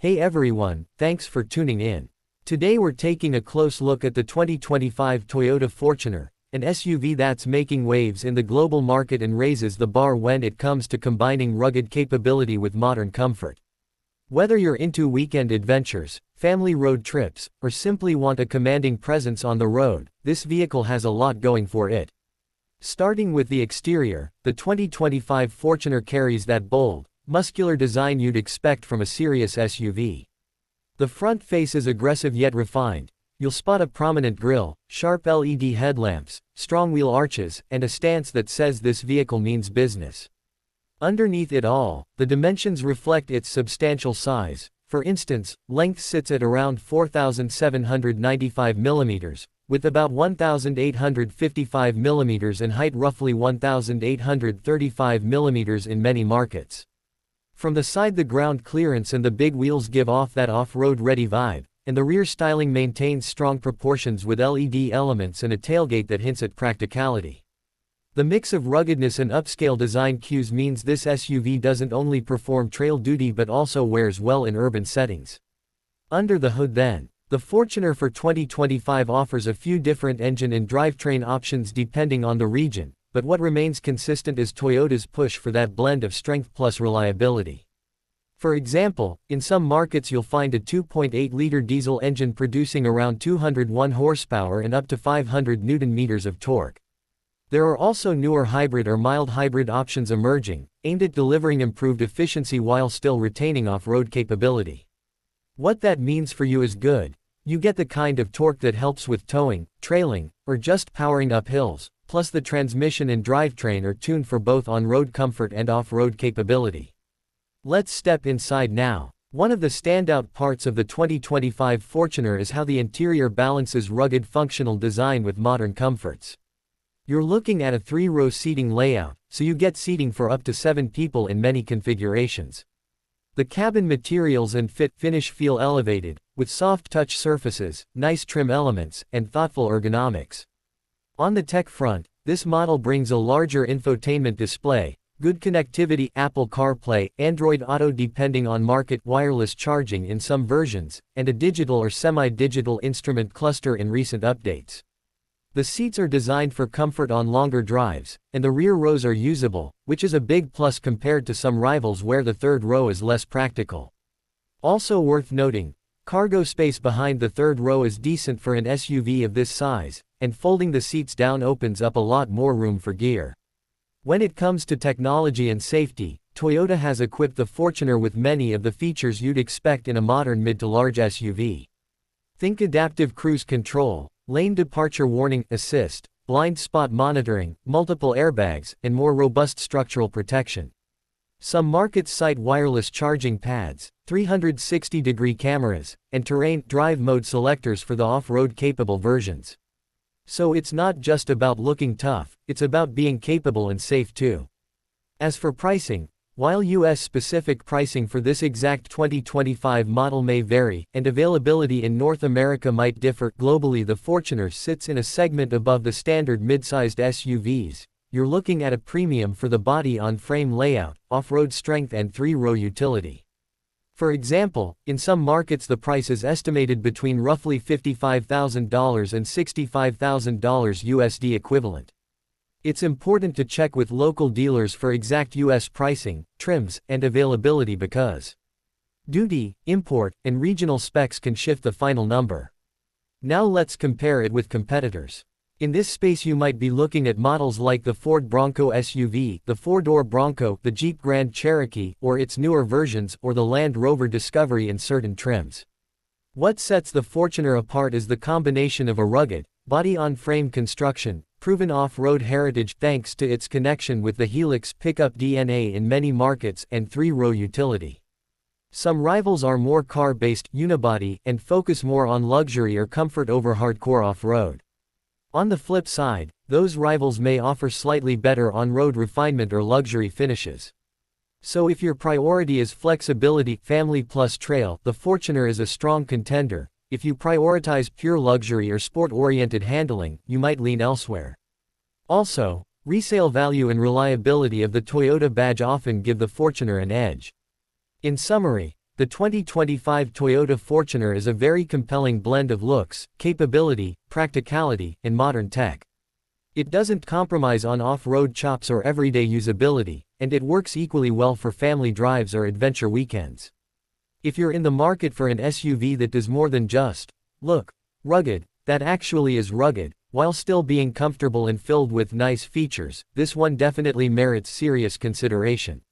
Hey everyone, thanks for tuning in. Today we're taking a close look at the 2025 Toyota Fortuner, an SUV that's making waves in the global market and raises the bar when it comes to combining rugged capability with modern comfort. Whether you're into weekend adventures, family road trips, or simply want a commanding presence on the road, this vehicle has a lot going for it. Starting with the exterior, the 2025 Fortuner carries that bold, muscular design you'd expect from a serious SUV. The front face is aggressive yet refined. You'll spot a prominent grille, sharp LED headlamps, strong wheel arches, and a stance that says this vehicle means business. Underneath it all, the dimensions reflect its substantial size. For instance, length sits at around 4,795 mm, with about 1,855 mm and height roughly 1,835 mm in many markets. From the side, the ground clearance and the big wheels give off that off-road ready vibe, and the rear styling maintains strong proportions with LED elements and a tailgate that hints at practicality. The mix of ruggedness and upscale design cues means this SUV doesn't only perform trail duty but also wears well in urban settings. Under the hood then, the Fortuner for 2025 offers a few different engine and drivetrain options depending on the region, but what remains consistent is Toyota's push for that blend of strength plus reliability. For example, in some markets you'll find a 2.8-liter diesel engine producing around 201 horsepower and up to 500 Nm of torque. There are also newer hybrid or mild hybrid options emerging, aimed at delivering improved efficiency while still retaining off-road capability. What that means for you is good. You get the kind of torque that helps with towing, trailing, or just powering up hills, plus the transmission and drivetrain are tuned for both on-road comfort and off-road capability. Let's step inside now. One of the standout parts of the 2025 Fortuner is how the interior balances rugged functional design with modern comforts. You're looking at a 3-row seating layout, so you get seating for up to 7 people in many configurations. The cabin materials and fit-finish feel elevated, with soft touch surfaces, nice trim elements, and thoughtful ergonomics. On the tech front, this model brings a larger infotainment display, good connectivity, Apple CarPlay, Android Auto depending on market, wireless charging in some versions, and a digital or semi-digital instrument cluster in recent updates. The seats are designed for comfort on longer drives, and the rear rows are usable, which is a big plus compared to some rivals where the third row is less practical. Also worth noting, cargo space behind the third row is decent for an SUV of this size, and folding the seats down opens up a lot more room for gear. When it comes to technology and safety, Toyota has equipped the Fortuner with many of the features you'd expect in a modern mid to large SUV. Think adaptive cruise control, lane departure warning assist, blind spot monitoring, multiple airbags, and more robust structural protection. Some markets cite wireless charging pads, 360-degree cameras, and terrain drive mode selectors for the off-road capable versions. So it's not just about looking tough, it's about being capable and safe too. As for pricing, while US-specific pricing for this exact 2025 model may vary, and availability in North America might differ, globally the Fortuner sits in a segment above the standard mid-sized SUVs. You're looking at a premium for the body-on-frame layout, off-road strength and 3-row utility. For example, in some markets the price is estimated between roughly $55,000 and $65,000 USD equivalent. It's important to check with local dealers for exact US pricing, trims, and availability because duty, import, and regional specs can shift the final number. Now let's compare it with competitors. In this space you might be looking at models like the Ford Bronco SUV, the 4-door Bronco, the Jeep Grand Cherokee, or its newer versions, or the Land Rover Discovery in certain trims. What sets the Fortuner apart is the combination of a rugged, body-on-frame construction, proven off-road heritage thanks to its connection with the Helix pickup DNA in many markets, and 3-row utility. Some rivals are more car-based, unibody, and focus more on luxury or comfort over hardcore off-road. On the flip side, those rivals may offer slightly better on-road refinement or luxury finishes. So if your priority is flexibility, family plus trail, the Fortuner is a strong contender. If you prioritize pure luxury or sport-oriented handling, you might lean elsewhere. Also, resale value and reliability of the Toyota badge often give the Fortuner an edge. In summary, The 2025 Toyota Fortuner is a very compelling blend of looks, capability, practicality, and modern tech. It doesn't compromise on off-road chops or everyday usability, and it works equally well for family drives or adventure weekends. If you're in the market for an SUV that does more than just look rugged, that actually is rugged, while still being comfortable and filled with nice features, this one definitely merits serious consideration.